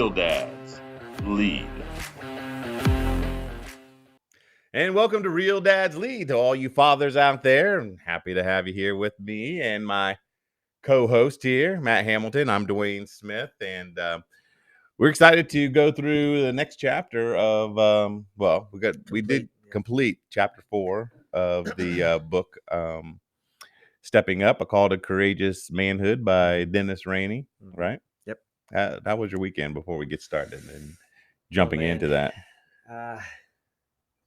Real Dads Lead. And welcome to Real Dads Lead, to all you fathers out there. I'm happy to have you here with me and my co-host here, Matt Hamilton. I'm Dwayne Smith, and we're excited to go through the next chapter of we did complete chapter 4 of the book Stepping Up, A Call to Courageous Manhood by Dennis Rainey, right? Yep. How was your weekend before we get started and jumping into that? It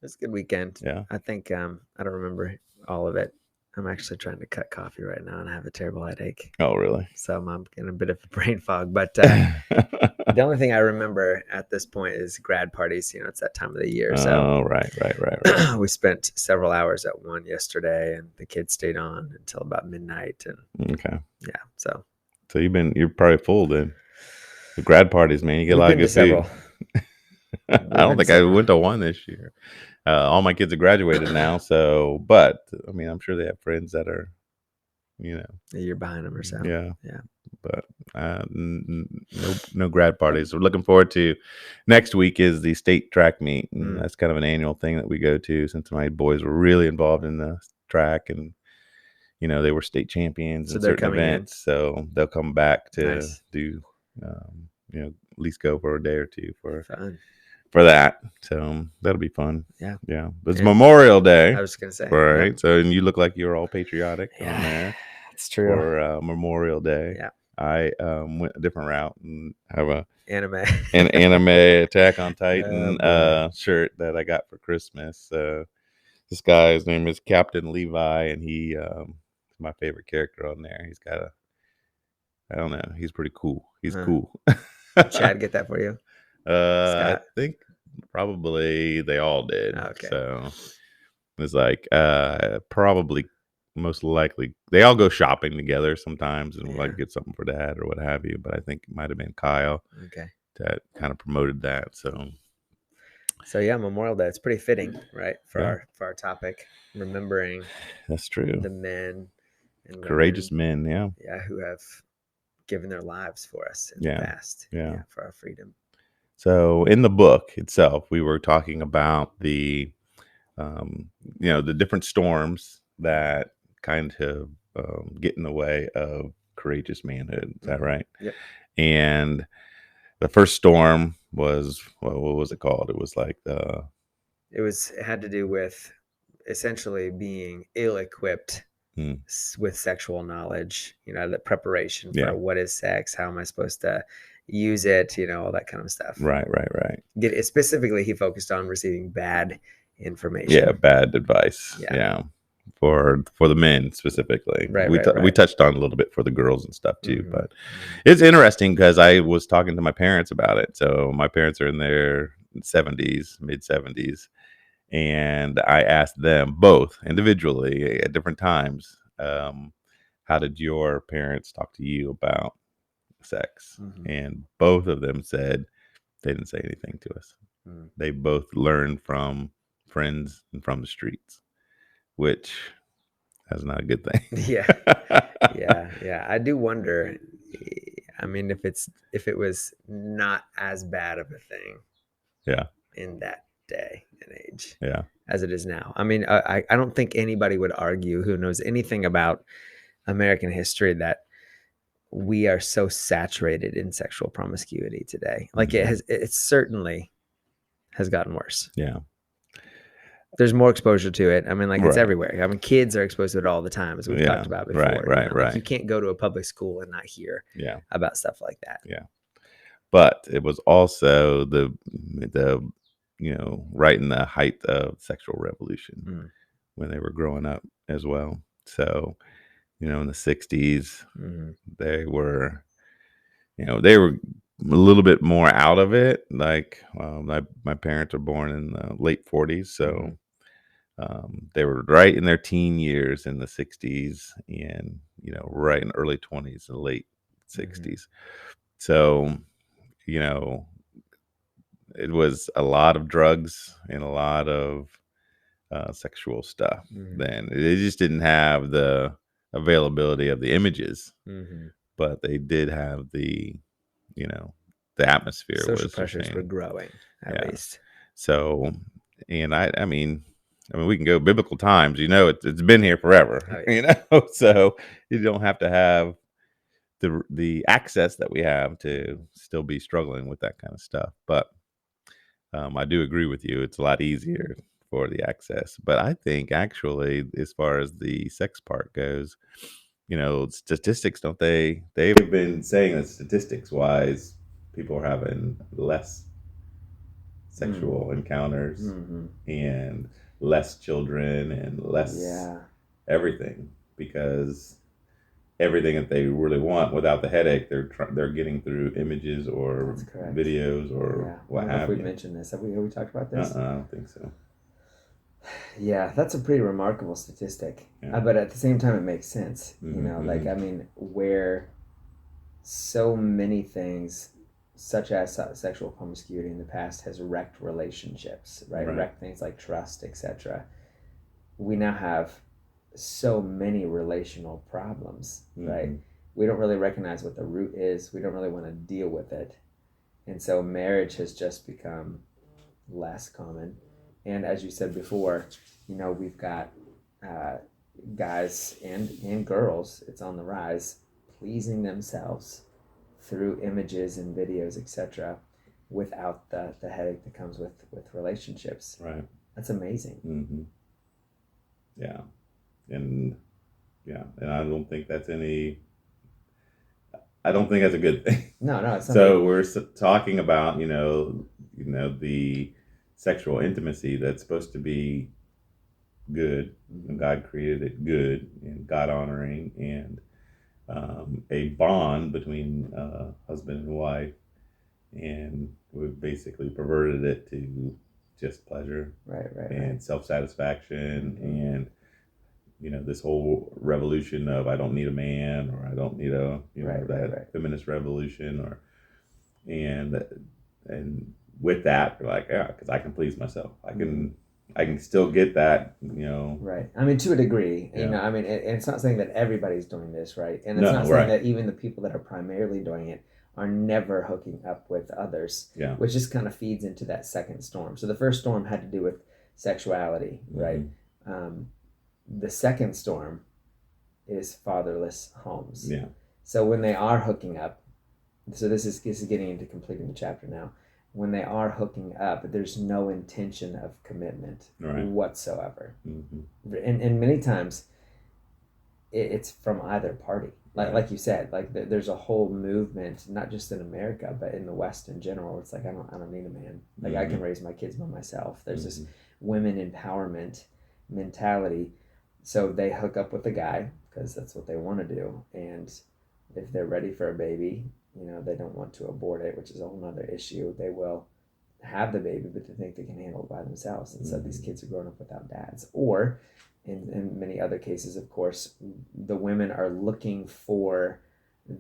was a good weekend. Yeah. I think I don't remember all of it. I'm actually trying to cut coffee right now, and I have a terrible headache. Oh, really? So I'm getting a bit of a brain fog. But the only thing I remember at this point is grad parties. You know, it's that time of the year. So right. We spent several hours at one yesterday, and the kids stayed on until about midnight. And Okay. yeah, so you're probably full then. The grad parties, man, you get a lot of good food. I don't think I went to one this year. All my kids have graduated now, but I mean, I'm sure they have friends that are, a year behind them or so. Yeah. But no grad parties. We're looking forward to next week is the state track meet, and that's kind of an annual thing that we go to. Since my boys were really involved in the track, and they were state champions in certain events, so they'll come back to do, at least go for a day or two for that. So that'll be fun. Yeah. But it's Memorial Day. I was gonna say, right? Yeah. So, and you look like you're all patriotic on there. It's true. For Memorial Day. Yeah. I went a different route and have an anime Attack on Titan shirt that I got for Christmas. This guy's name is Captain Levi, and he is my favorite character on there. He's got I don't know, he's pretty cool. He's cool. Chad get that for you? I think probably they all did. Okay. So it's like probably most likely they all go shopping together sometimes and like get something for dad or what have you. But I think it might have been Kyle that kind of promoted that. So yeah, Memorial Day. It's pretty fitting, right? For our topic, remembering that's true. The men and courageous men, who have given their lives for us in the past, for our freedom. So in the book itself, we were talking about the the different storms that kind of get in the way of courageous manhood. Is that right? Yep. And the first storm was, what was it called? It was like it had to do with essentially being ill-equipped with sexual knowledge, the preparation for what is sex, how am I supposed to use it, all that kind of stuff. Right. Specifically, he focused on receiving bad information. Yeah, bad advice. Yeah. For the men specifically. We touched on a little bit for the girls and stuff too, but it's interesting because I was talking to my parents about it. So my parents are in their mid 70s, and I asked them both individually at different times, how did your parents talk to you about sex? And both of them said they didn't say anything to us. They both learned from friends and from the streets, which is not a good thing. Yeah. I do wonder, I mean, if it was not as bad of a thing in that day and age as it is now. I mean, I don't think anybody would argue who knows anything about American history that we are so saturated in sexual promiscuity today. Like it certainly has gotten worse. Yeah. There's more exposure to it. I mean, like it's everywhere. I mean, kids are exposed to it all the time, as we've talked about before. Right. Like you can't go to a public school and not hear about stuff like that. Yeah. But it was also the right in the height of sexual revolution when they were growing up as well. So, in the 60s, they were a little bit more out of it. Like my parents are born in the late 40s, so they were right in their teen years in the 60s, and right in early 20s and late 60s. So it was a lot of drugs and a lot of sexual stuff. Then they just didn't have the availability of the images, but they did have the the atmosphere social was pressures were growing at least. So, and I mean, we can go biblical times. It's been here forever. Oh, yeah. So you don't have to have the access that we have to still be struggling with that kind of stuff. But I do agree with you. It's a lot easier for the access. But I think actually, as far as the sex part goes, statistics, don't they? They've been saying that statistics wise, people are having less sexual encounters and less children and less everything, because everything that they really want without the headache, they're getting through images or videos or what have you. I don't know if we mentioned this. Have we talked about this? I don't think so. Yeah, that's a pretty remarkable statistic. But at the same time, it makes sense. Where so many things, such as sexual promiscuity in the past, has wrecked relationships, right? Wrecked things like trust, etc. We now have so many relational problems, right? We don't really recognize what the root is. We don't really want to deal with it. And so marriage has just become less common. And as you said before, we've got guys and girls, it's on the rise, pleasing themselves through images and videos, etc., without the headache that comes with relationships. Right. That's amazing. Yeah. And I don't think that's I don't think that's a good thing. No, it's not. So we're talking about, the sexual intimacy that's supposed to be good. God created it good and God honoring, and a bond between husband and wife, and we've basically perverted it to just pleasure, and self-satisfaction, and this whole revolution of I don't need a man, or I don't need feminist revolution, and with that, we're like, because I can please myself, I can still get that, Right. I mean, to a degree, it's not saying that everybody's doing this, right? And it's not saying that even the people that are primarily doing it are never hooking up with others, which just kind of feeds into that second storm. So the first storm had to do with sexuality, right? The second storm is fatherless homes. Yeah. So when they are hooking up, so this is getting into completing the chapter now. When they are hooking up, there's no intention of commitment whatsoever. And many times it's from either party. Like you said, there's a whole movement, not just in America, but in the West in general. It's like, I don't need a man. I can raise my kids by myself. There's this women empowerment mentality. So they hook up with a guy because that's what they want to do. And if they're ready for a baby, they don't want to abort it, which is a whole other issue. They will have the baby, but they think they can handle it by themselves. And so these kids are growing up without dads. Or in many other cases, of course, the women are looking for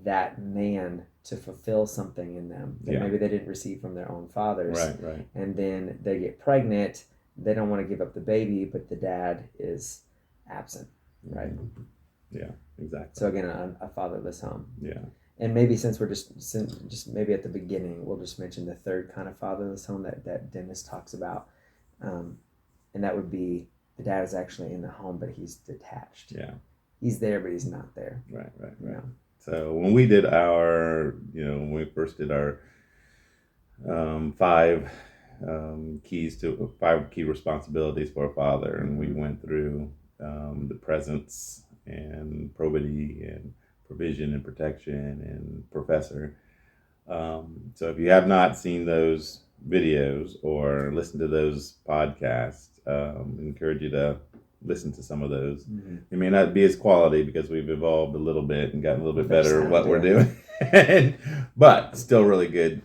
that man to fulfill something in them that maybe they didn't receive from their own fathers. Right. And then they get pregnant. They don't want to give up the baby, but the dad is absent, right? Yeah, exactly. So again, a fatherless home. Yeah. And maybe since we're just maybe at the beginning, we'll just mention the third kind of fatherless home that Dennis talks about, and that would be the dad is actually in the home, but he's detached. Yeah. He's there, but he's not there. Right. So when we did when we first did our 5 key responsibilities for a father, and we went through the presence and probity and provision and protection and professor. So if you have not seen those videos or listened to those podcasts, I encourage you to listen to some of those. It may not be as quality because we've evolved a little bit and gotten a little bit better at what we're doing, but still really good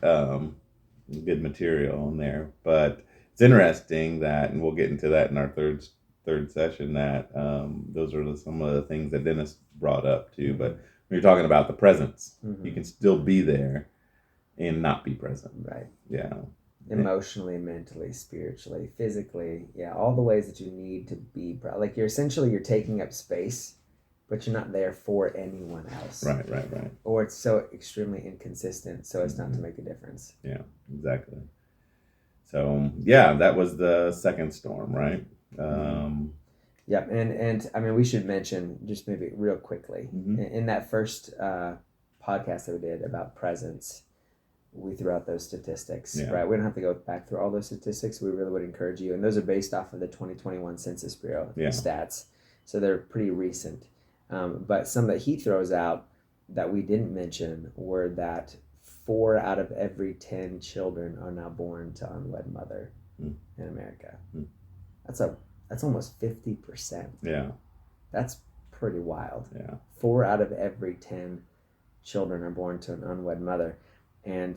material in there. But it's interesting that, and we'll get into that in our third session, that those are some of the things that Dennis brought up too. But when you're talking about the presence, you can still be there and not be present. Right. Yeah. Emotionally, mentally, spiritually, physically, all the ways that you need to be. Like you're taking up space but you're not there for anyone else. Right. Or it's so extremely inconsistent, so as not to make a difference. Yeah, exactly. So that was the second storm, right? Yep, and I mean, we should mention just maybe real quickly in that first podcast that we did about presence, we threw out those statistics, right? We don't have to go back through all those statistics. We really would encourage you, and those are based off of the 2021 Census Bureau stats, so they're pretty recent. But some that he throws out that we didn't mention were that 4 out of every 10 children are now born to unwed mother in America. That's almost 50%. Yeah. That's pretty wild. Yeah. 4 out of every 10 children are born to an unwed mother. And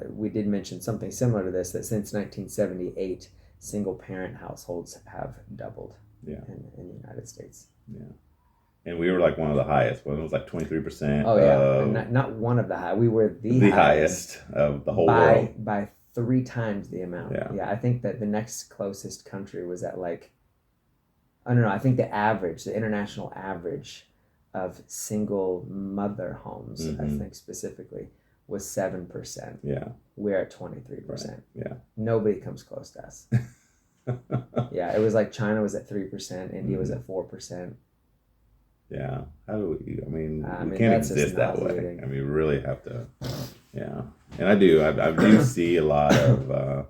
we did mention something similar to this, that since 1978, single-parent households have doubled in the United States. Yeah. And we were like one of the highest. One was like 23%. Oh, yeah. Not one of the high. We were the highest of the whole world. By 3 times the amount. Yeah. I think that the next closest country was at like, I don't know, I think the international average of single mother homes, I think specifically, was 7%. Yeah. We're at 23%. Right. Yeah. Nobody comes close to us. Yeah, it was like China was at 3%, India was at 4%. Yeah. How do we, we can't exist that way. I mean, we really have to, And I do see a lot of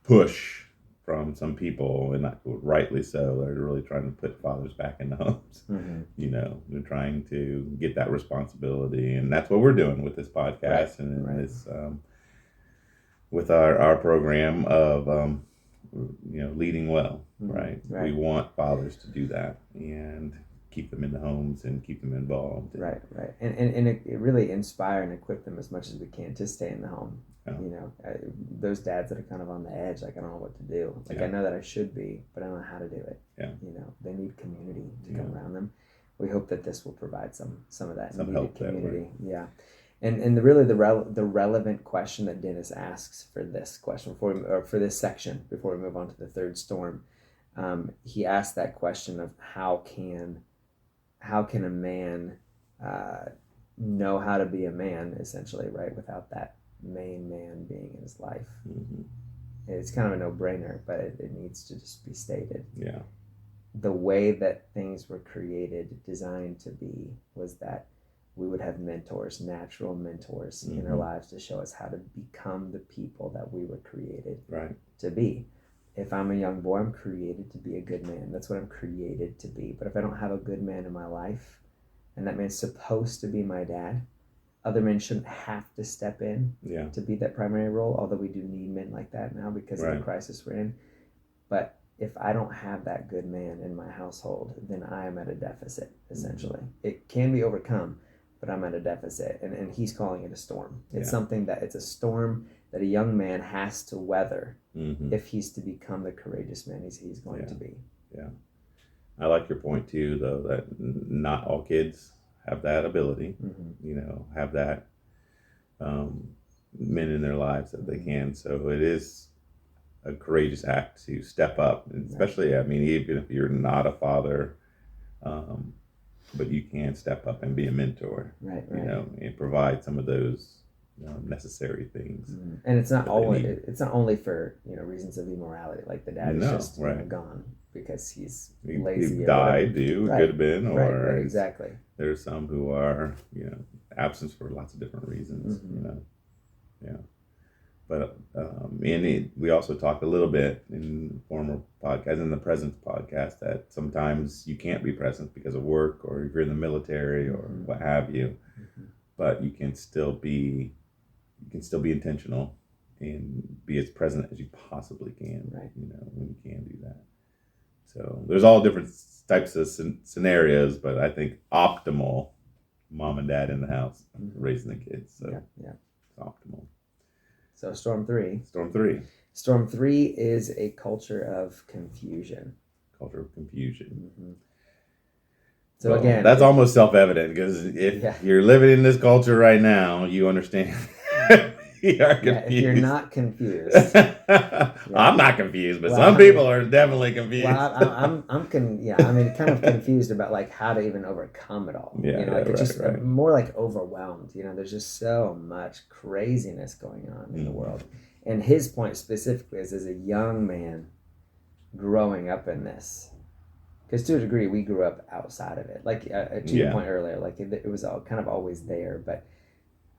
push from some people, and rightly so. They're really trying to put fathers back in the homes. They're trying to get that responsibility, and that's what we're doing with this podcast and this with our program of leading well. Right. We want fathers to do that and keep them in the homes and keep them involved. Right. And it really inspire and equip them as much as we can to stay in the home. Those dads that are kind of on the edge, like, I don't know what to do. Like, I know that I should be, but I don't know how to do it. They need community to come around them. We hope that this will provide some of that needed community. And the relevant question that Dennis asks for this question for this section before we move on to the third storm, he asked that question of how can a man know how to be a man, essentially, right, without that main man being in his life. It's kind of a no-brainer, but it needs to just be stated. The way that things were created, designed to be, was that we would have mentors, natural mentors in our lives to show us how to become the people that we were created to be. If I'm a young boy, I'm created to be a good man. That's what I'm created to be. But if I don't have a good man in my life, and that man's supposed to be my dad, other men shouldn't have to step in to be that primary role, although we do need men like that now because of the crisis we're in. But if I don't have that good man in my household, then I am at a deficit, essentially. It can be overcome, but I'm at a deficit. And he's calling it a storm. It's something that it's a storm that a young man has to weather if he's to become the courageous man he's going to be. Yeah. I like your point, too, though, that not all kids have that ability, have that men in their lives that they can. So it is a courageous act to step up, and especially, even if you're not a father, but you can step up and be a mentor, and provide some of those necessary things. And it's not only for reasons of immorality, like the dad is just gone because he's lazy. He died, could have been, or exactly. There's some who are absent for lots of different reasons. But we also talked a little bit in former podcast, in the Presence podcast, that sometimes you can't be present because of work, or if you're in the military, or what have you. But you can still be intentional and be as present as you possibly can. When you can do that. So there's all different types of scenarios, but I think optimal, mom and dad in the house raising the kids. So it's optimal. So Storm 3. Storm 3 is a culture of confusion. So again, that's almost self-evident, because if you're living in this culture right now, you understand are confused. If you're not confused. I'm not confused, but some people are definitely confused. Well, I'm kind of confused about like how to even overcome it all. It's just more like overwhelmed. There's just so much craziness going on in the world. And his point specifically is as a young man growing up in this, because to a degree we grew up outside of it. Like to your point earlier, like it was all kind of always there, but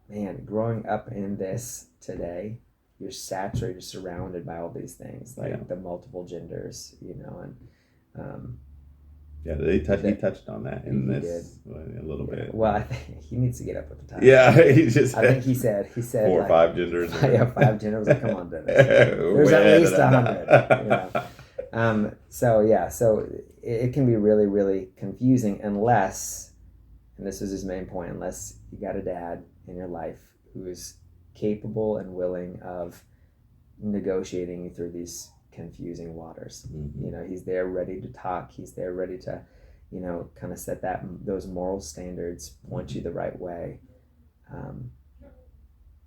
man, growing up in this today, you're saturated, surrounded by all these things, like the multiple genders, and he touched on that in this a little bit. Well, I think he needs to get up with the times. Yeah, I think he said 4 or 5 genders. 5 genders. I was like, come on, Dennis. There's at least 100. So it can be really, really confusing unless, and this was his main point, unless you got a dad in your life who is capable and willing of negotiating you through these confusing waters. He's there ready to talk. He's there ready to, kind of set those moral standards, point you the right way.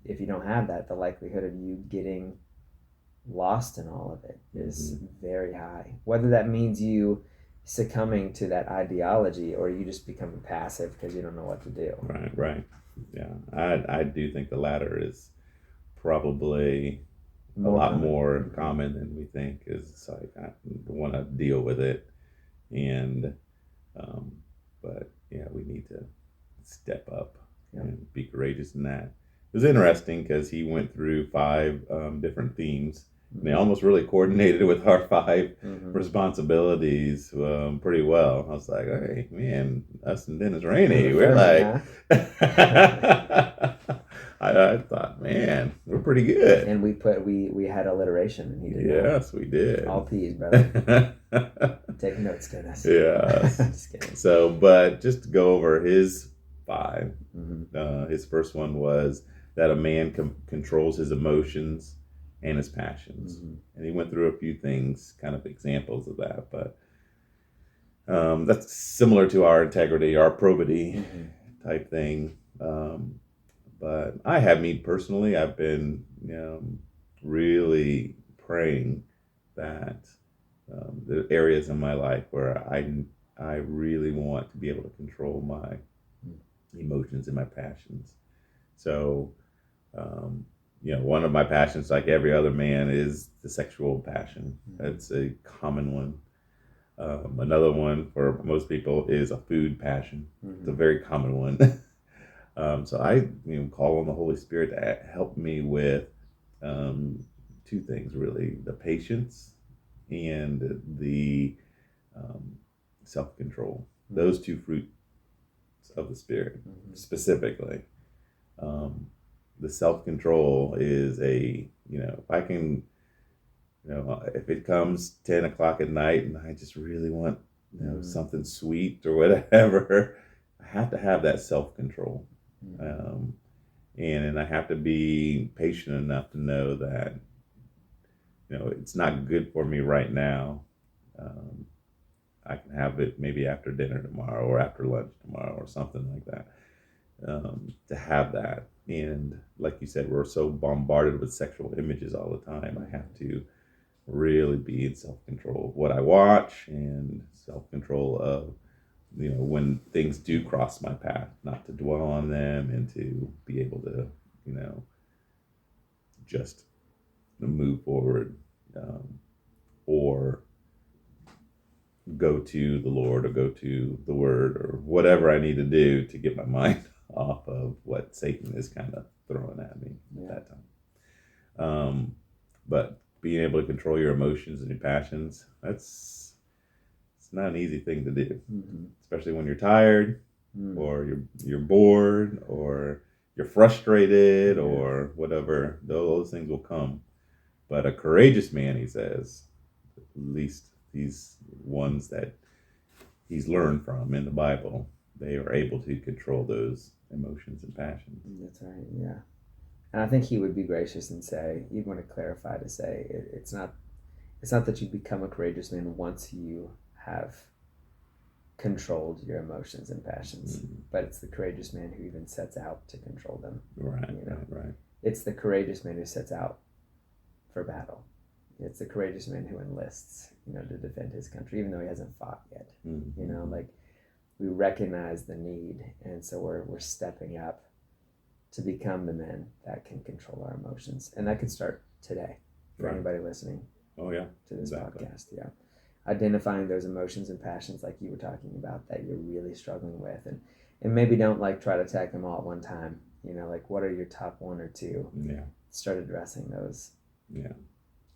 If you don't have that, the likelihood of you getting lost in all of it is very high. Whether that means you succumbing to that ideology or you just becoming passive because you don't know what to do. Right. Yeah, I do think the latter is probably a lot more common than we think. Is like I want to deal with it, and but we need to step up and be courageous in that. It was interesting because he went through 5 different themes. And they almost really coordinated with our 5 responsibilities pretty well. I was like, hey, man, us and Dennis Rainey, we're like, I thought, man, we're pretty good. And we had alliteration. And he did. Yes, we did. All P's, brother. Take notes, Dennis. Yeah. Just kidding. So, but just to go over his 5, his first one was that a man controls his emotions and his passions. And he went through a few things, kind of examples of that, but that's similar to our integrity, our probity type thing. But me personally, I've been really praying that the areas in my life where I really want to be able to control my emotions and my passions. So one of my passions, like every other man, is the sexual passion. That's a common one. Another one for most people is a food passion. It's a very common one. So I call on the Holy Spirit to help me with 2 things, really: the patience and the self-control. Those 2 fruits of the Spirit, specifically. The self-control is if I can, if it comes 10 o'clock at night and I just really want, something sweet or whatever, I have to have that self-control. And I have to be patient enough to know that, it's not good for me right now. I can have it maybe after dinner tomorrow or after lunch tomorrow or something like that. To have that. And like you said, we're so bombarded with sexual images all the time. I have to really be in self-control of what I watch and self-control of, when things do cross my path, not to dwell on them and to be able to, just move forward or go to the Lord or go to the Word or whatever I need to do to get my mind off of what Satan is kind of throwing at me at that time. But being able to control your emotions and your passions, it's not an easy thing to do, especially when you're tired or you're bored or you're frustrated or whatever. Those things will come. But a courageous man, he says, at least these ones that he's learned from in the Bible, they are able to control those emotions and passions. That's right, yeah. And I think he would be gracious and say, you'd want to clarify to say, it's not that you become a courageous man once you have controlled your emotions and passions, but it's the courageous man who even sets out to control them. Right. It's the courageous man who sets out for battle. It's the courageous man who enlists, to defend his country, even though he hasn't fought yet. Like we recognize the need, and so we're stepping up to become the men that can control our emotions, and that could start today for anybody listening. Oh yeah, to this podcast. Yeah, identifying those emotions and passions like you were talking about that you're really struggling with, and maybe don't like try to tackle them all at one time. Like what are your top one or two? Yeah. Start addressing those. Yeah.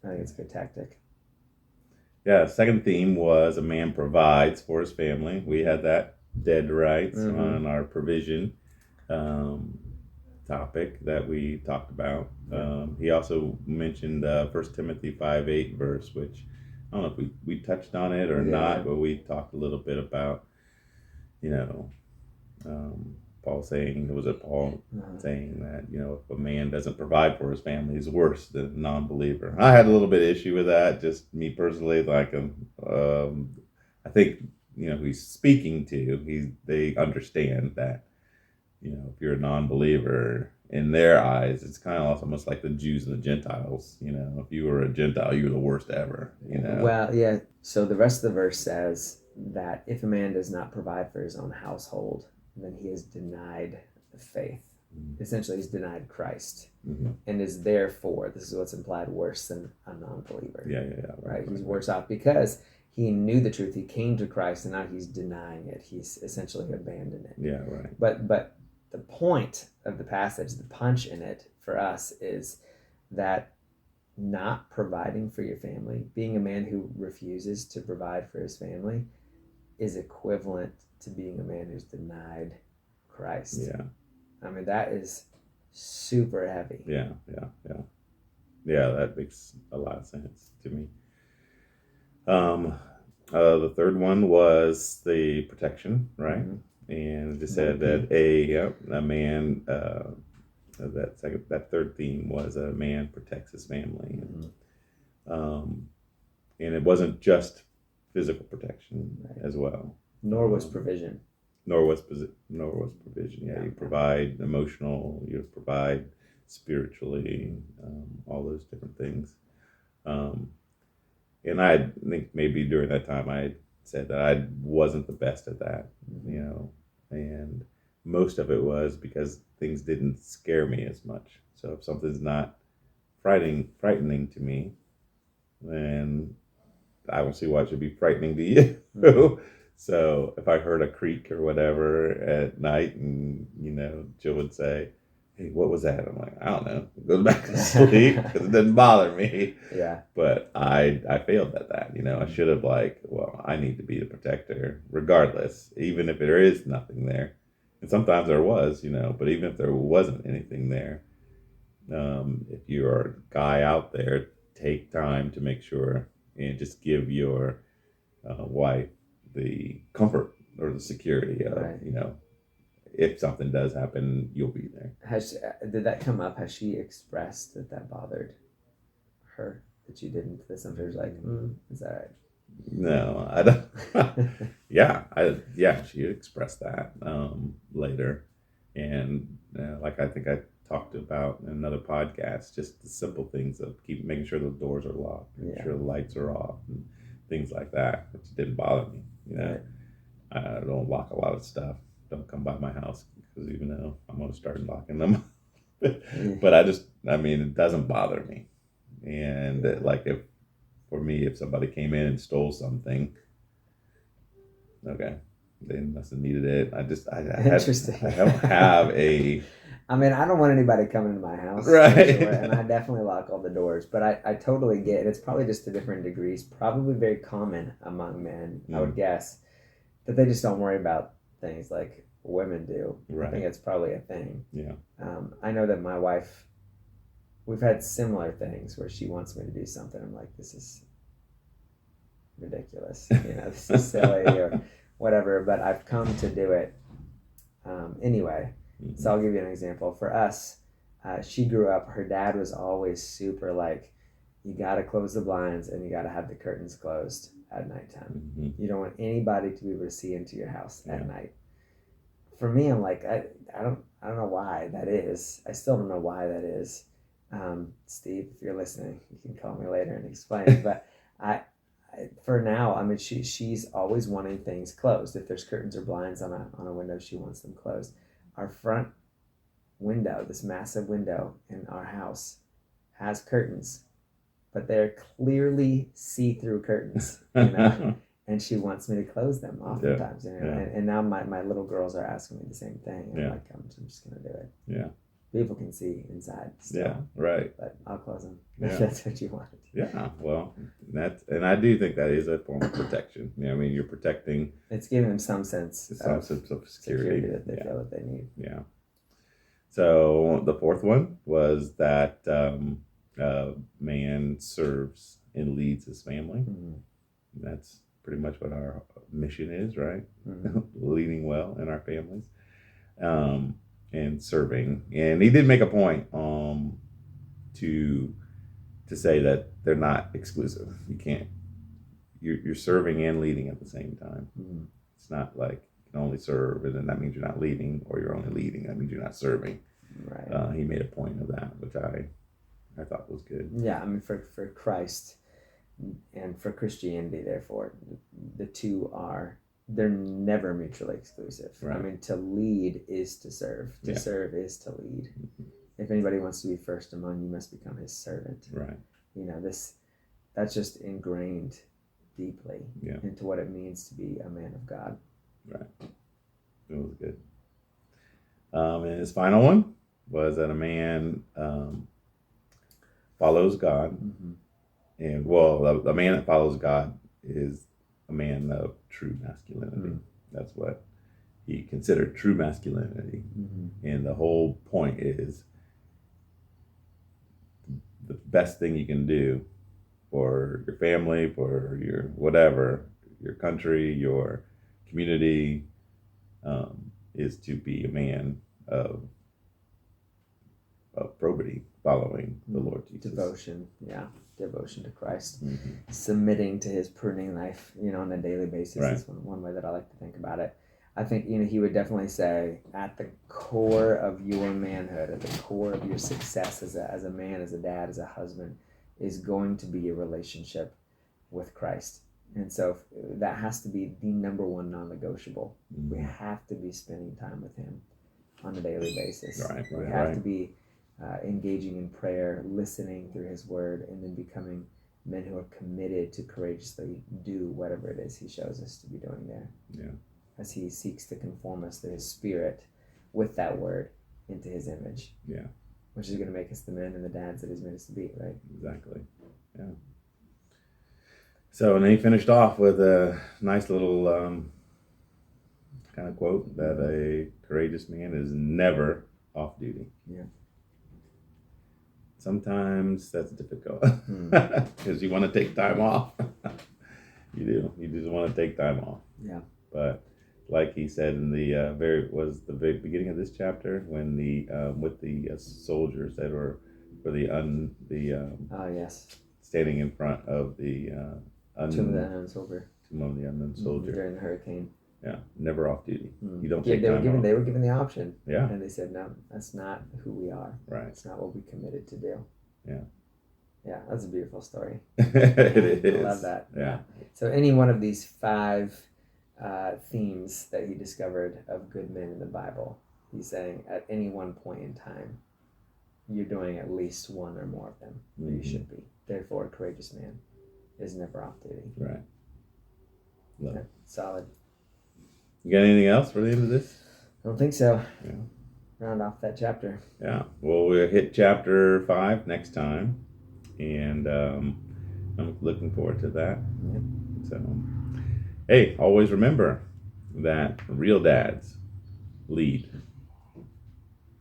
I think it's a good tactic. Yeah. Second theme was a man provides for his family. We had that dead right on our provision topic that we talked about. He also mentioned 1 Timothy 5:8 verse, which I don't know if we touched on it or not, but we talked a little bit about, Paul saying, saying that, if a man doesn't provide for his family, he's worse than a non-believer. I had a little bit of issue with that, just me personally. Like, I think, he's speaking to, they understand that, if you're a non-believer, in their eyes, it's kind of almost like the Jews and the Gentiles. If you were a Gentile, you were the worst ever. Well, yeah. So the rest of the verse says that if a man does not provide for his own household, then he has denied the faith. Essentially, he's denied Christ, and is therefore, this is what's implied, worse than a non-believer. Yeah. Right. He's worse off because he knew the truth. He came to Christ, and now he's denying it. He's essentially abandoned it. Yeah, right. But the point of the passage, the punch in it for us, is that not providing for your family, being a man who refuses to provide for his family, is equivalent to being a man who's denied Christ. Yeah. I mean, that is super heavy. Yeah, that makes a lot of sense to me. The third one was the protection, right? And it just said that a man, that third theme was a man protects his family. And it wasn't just physical protection as well. Nor was provision. Nor was provision. Yeah, you provide emotional, you provide spiritually, all those different things. And I think maybe during that time I said that I wasn't the best at that, and most of it was because things didn't scare me as much. So if something's not frightening to me, then I don't see why it should be frightening to you. So if I heard a creak or whatever at night, and Jill would say, "Hey, what was that?" I'm like, "I don't know." Go back to sleep because it didn't bother me. Yeah. But I failed at that. I should have I need to be the protector regardless, even if there is nothing there. And sometimes there was, but even if there wasn't anything there, if you're a guy out there, take time to make sure and just give your wife the comfort or the security of, if something does happen, you'll be there. Did that come up? Has she expressed that bothered her, that you didn't? That sometimes like, is that right? No, I don't. She expressed that later, and I think I talked about in another podcast, just the simple things of making sure the doors are locked, making sure the lights are off, and things like that, which didn't bother me. Right. I don't lock a lot of stuff. Don't come by my house because even though I'm going to start locking them, but it doesn't bother me. And if somebody came in and stole something, okay, they must have needed it. Interesting. I don't have a. I mean, I don't want anybody coming to my house, right? Sure, and I definitely lock all the doors. But I totally get it. It's probably just to different degrees. Probably very common among men, I would guess, that they just don't worry about things like women do. Right. I think it's probably a thing. Yeah. I know that my wife, we've had similar things where she wants me to do something. I'm like, this is ridiculous. This is silly or whatever. But I've come to do it anyway. So I'll give you an example. For us, she grew up, her dad was always super you got to close the blinds and you got to have the curtains closed at nighttime. You don't want anybody to be able to see into your house at night. for me, I'm like, I don't know why that is. I still don't know why that is. Steve, if you're listening, you can call me later and explain. But for now, I mean, she's always wanting things closed. If there's curtains or blinds on a window, she wants them closed. Our front window, this massive window in our house, has curtains, but they're clearly see-through curtains, and she wants me to close them oftentimes. And now my little girls are asking me the same thing. I'm like, I'm just gonna do it. Yeah. People can see inside still. Yeah, right. But I'll close them if that's what you want. Yeah, well, and I do think that is a form of protection. I mean, you're protecting. It's giving them some sense of security that they feel that they need. Yeah. So the fourth one was that man serves and leads his family. Mm-hmm. That's pretty much what our mission is, right? Mm-hmm. Leading well in our families. And serving, and he did make a point to say that they're not exclusive. You can't. You're serving and leading at the same time. Mm-hmm. It's not like you can only serve, and then that means you're not leading, or you're only leading. That means you're not serving. Right. He made a point of that, which I thought was good. Yeah, I mean, for Christ and for Christianity, therefore, the two they're never mutually exclusive. Right. I mean, to lead is to serve. To serve is to lead. Mm-hmm. If anybody wants to be first among you, must become his servant. Right. That's just ingrained deeply into what it means to be a man of God. Right. It was good. And his final one was that a man follows God. Mm-hmm. And, a man that follows God is a man of true masculinity. Mm-hmm. That's what he considered true masculinity. Mm-hmm. And the whole point is the best thing you can do for your family, for your whatever, your country, your community, is to be a man of probity, following the Lord Jesus. Devotion to Christ, mm-hmm. Submitting to his pruning knife, on a daily basis. Right. Is one way that I like to think about it. I think, he would definitely say at the core of your manhood, at the core of your success as a man, as a dad, as a husband, is going to be your relationship with Christ. And so that has to be the number one non-negotiable. Mm-hmm. We have to be spending time with him on a daily basis. We have to be engaging in prayer, listening through his word, and then becoming men who are committed to courageously do whatever it is he shows us to be doing there. Yeah. As he seeks to conform us to his spirit with that word into his image. Yeah. Which is going to make us the men and the dads that he's made us to be, right? Exactly. Yeah. So, and then he finished off with a nice little kind of quote that a courageous man is never off duty. Yeah. Sometimes that's difficult because you want to take time off. You do. You just want to take time off. Yeah. But like he said in the very beginning of this chapter, when with the soldiers that were for standing in front of the Tomb of the Unknown Soldier. Tomb of the Unknown Soldier during the hurricane. Yeah, never off duty. You don't take time off. They were given the option. Yeah. And they said, no, that's not who we are. Right. It's not what we committed to do. Yeah. Yeah, that's a beautiful story. It is. I love that. Yeah. So any one of these 5 themes that he discovered of good men in the Bible, he's saying at any one point in time, you're doing at least one or more of them. Mm-hmm. You should be. Therefore, a courageous man is never off duty. Right. Yeah, solid. You got anything else for the end of this? I don't think so. Yeah. Round off that chapter. Yeah. Well, we'll hit chapter 5 next time. And I'm looking forward to that. Yep. So, hey, always remember that real dads lead.